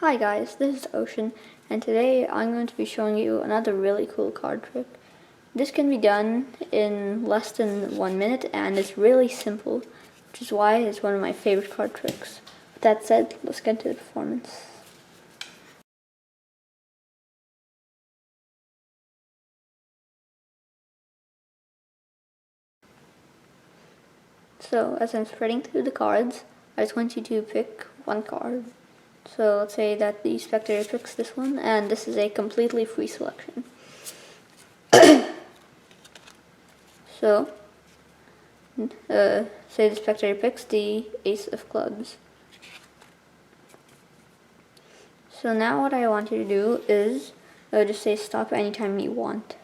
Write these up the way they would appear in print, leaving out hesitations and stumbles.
Hi guys, this is Ocean, and today I'm going to be showing you another really cool card trick. This can be done in less than 1 minute, and it's really simple, which is why it's one of my favorite card tricks. With that said, let's get to the performance. So, as I'm spreading through the cards, I just want you to pick one card. So let's say that the spectator picks this one, and this is a completely free selection. So, say the spectator picks the Ace of Clubs. So now what I want you to do is just say stop anytime you want.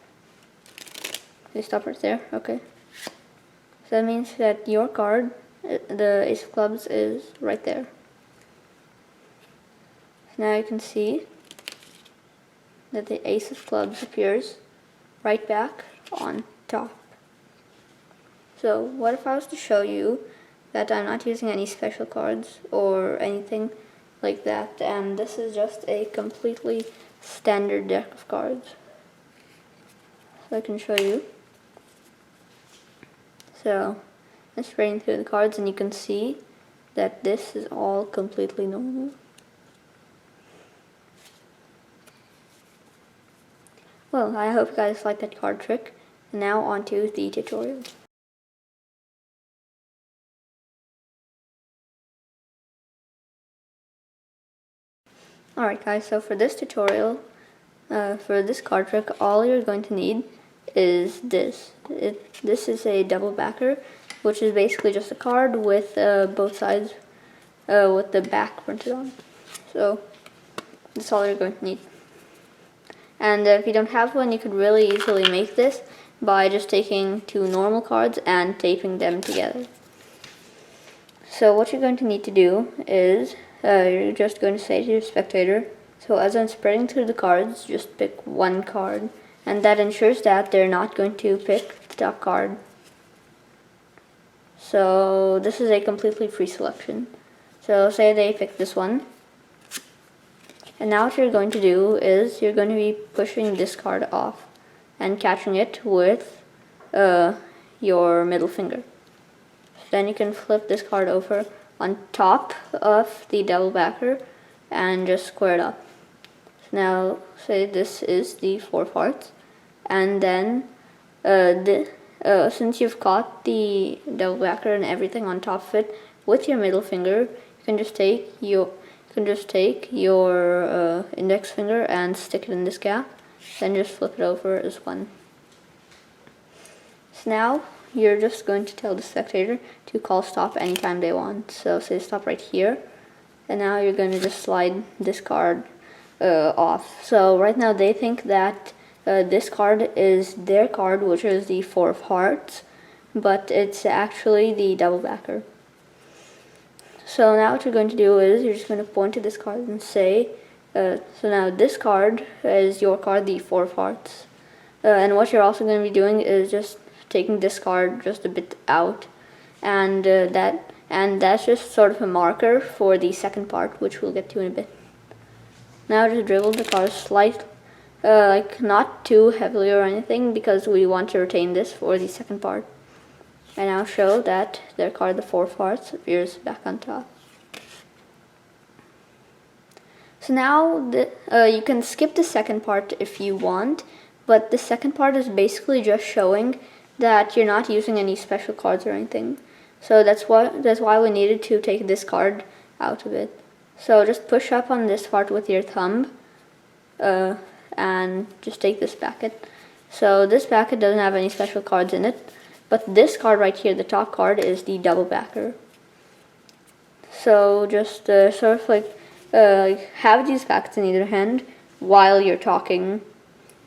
Say stop right there, okay. So that means that your card, the Ace of Clubs, is right there. Now you can see that the Ace of Clubs appears right back on top. So what if I was to show you that I'm not using any special cards or anything like that, and this is just a completely standard deck of cards. So I can show you. So I'm spraying through the cards, and you can see that this is all completely normal. Well, I hope you guys liked that card trick. And now on to the tutorial. Alright guys, so for this tutorial, for this card trick, all you're going to need is this. This is a double backer, which is basically just a card with both sides with the back printed on. So that's all you're going to need. And if you don't have one, you could really easily make this by just taking two normal cards and taping them together. So what you're going to need to do is you're just going to say to your spectator, so as I'm spreading through the cards, just pick one card, and that ensures that they're not going to pick the top card. So this is a completely free selection. So say they pick this one, and now what you're going to do is you're going to be pushing this card off and catching it with your middle finger. Then you can flip this card over on top of the double backer and just square it up. So now say this is the 4 parts, and then since you've caught the double backer and everything on top of it with your middle finger, you can just take your index finger and stick it in this gap, then just flip it over as one. So now you're just going to tell the spectator to call stop anytime they want. So say stop right here, and now you're going to just slide this card off. So right now they think that this card is their card, which is the 4 of hearts, but it's actually the double backer. So now what you're going to do is you're just going to point to this card and say, so now this card is your card, the 4 of hearts. And what you're also going to be doing is just taking this card just a bit out, and that's just sort of a marker for the second part, which we'll get to in a bit. Now just dribble the card slightly, like not too heavily or anything, because we want to retain this for the second part. And now show that their card, the 4 of hearts, appears back on top. So now you can skip the second part if you want, but the second part is basically just showing that you're not using any special cards or anything. So that's why we needed to take this card out of it. So just push up on this part with your thumb and just take this packet. So this packet doesn't have any special cards in it, but this card right here, the top card, is the double backer. So just sort of like have these packets in either hand while you're talking.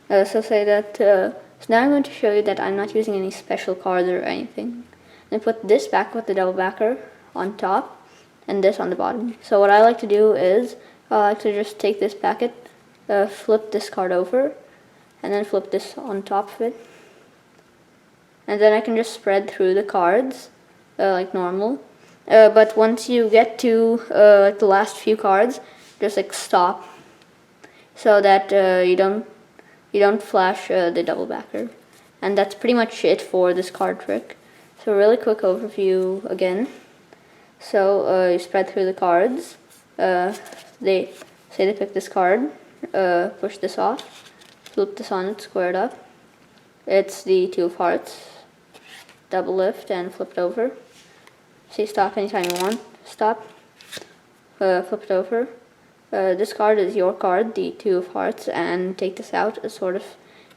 So say that, so now I'm going to show you that I'm not using any special cards or anything. And put this back with the double backer on top and this on the bottom. So what I like to do is I like to just take this packet, flip this card over, and then flip this on top of it. And then I can just spread through the cards like normal. But once you get to like the last few cards, just like stop, so that you don't flash the double backer. And that's pretty much it for this card trick. So really quick overview again. So you spread through the cards. They pick this card, push this off, flip this on it, square it up. It's the 2 of hearts, double lift and flip it over. Say stop anytime you want. Stop, flip it over. This card is your card, the 2 of hearts, and take this out as sort of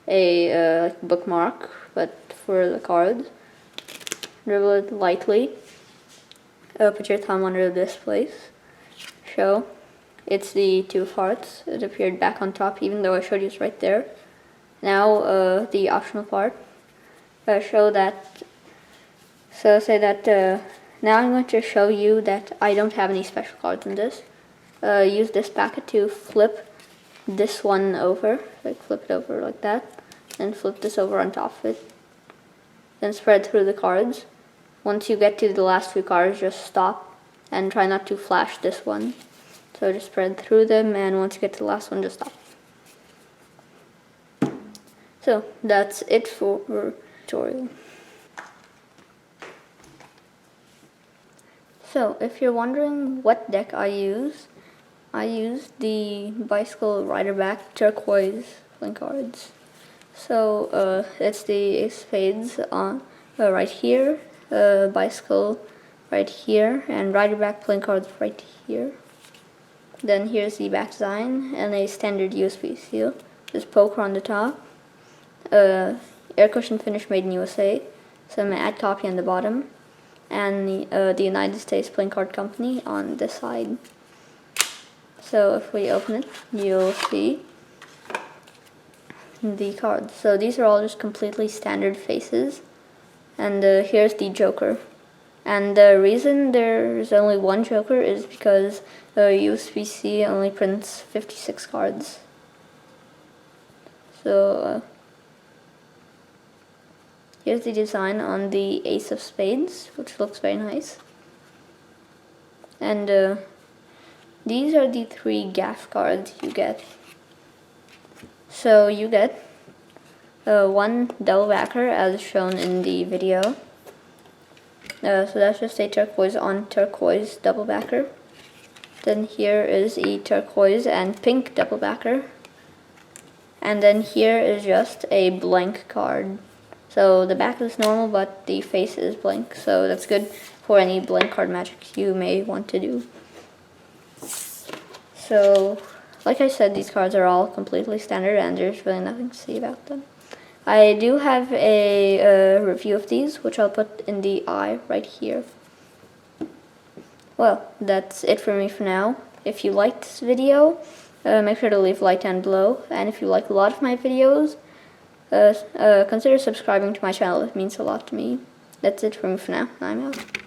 a bookmark, but for the cards. Dribble it lightly. Put your thumb under this place. Show. It's the 2 of hearts. It appeared back on top, even though I showed you it's right there. Now the optional part. Show that. So say that. Now I'm going to show you that I don't have any special cards in this. Use this packet to flip this one over, like flip it over like that, and flip this over on top of it. Then spread through the cards. Once you get to the last few cards, just stop and try not to flash this one. So just spread through them, and once you get to the last one, just stop. So that's it for the tutorial. So if you're wondering what deck I use the Bicycle Riderback Turquoise playing cards. So it's the Ace of Spades on right here, Bicycle right here, and Riderback playing cards right here. Then here's the back design and a standard USB seal. There's poker on the top, air cushion finish made in USA, some ad copy on the bottom, and the United States Playing Card Company on this side. So if we open it, you'll see the cards. So these are all just completely standard faces, and here's the Joker. And the reason there's only one Joker is because USB-C only prints 56 cards. So here's the design on the Ace of Spades, which looks very nice. And these are the 3 gaff cards you get. So you get 1 double backer as shown in the video. So that's just a turquoise on turquoise double backer. Then here is a turquoise and pink double backer. And then here is just a blank card. So the back is normal, but the face is blank. So that's good for any blank card magic you may want to do. So, like I said, these cards are all completely standard and there's really nothing to see about them. I do have a review of these, which I'll put in the eye right here. Well, that's it for me for now. If you liked this video, make sure to leave a like down below. And if you like a lot of my videos, consider subscribing to my channel. It means a lot to me. That's it for me for now. I'm out.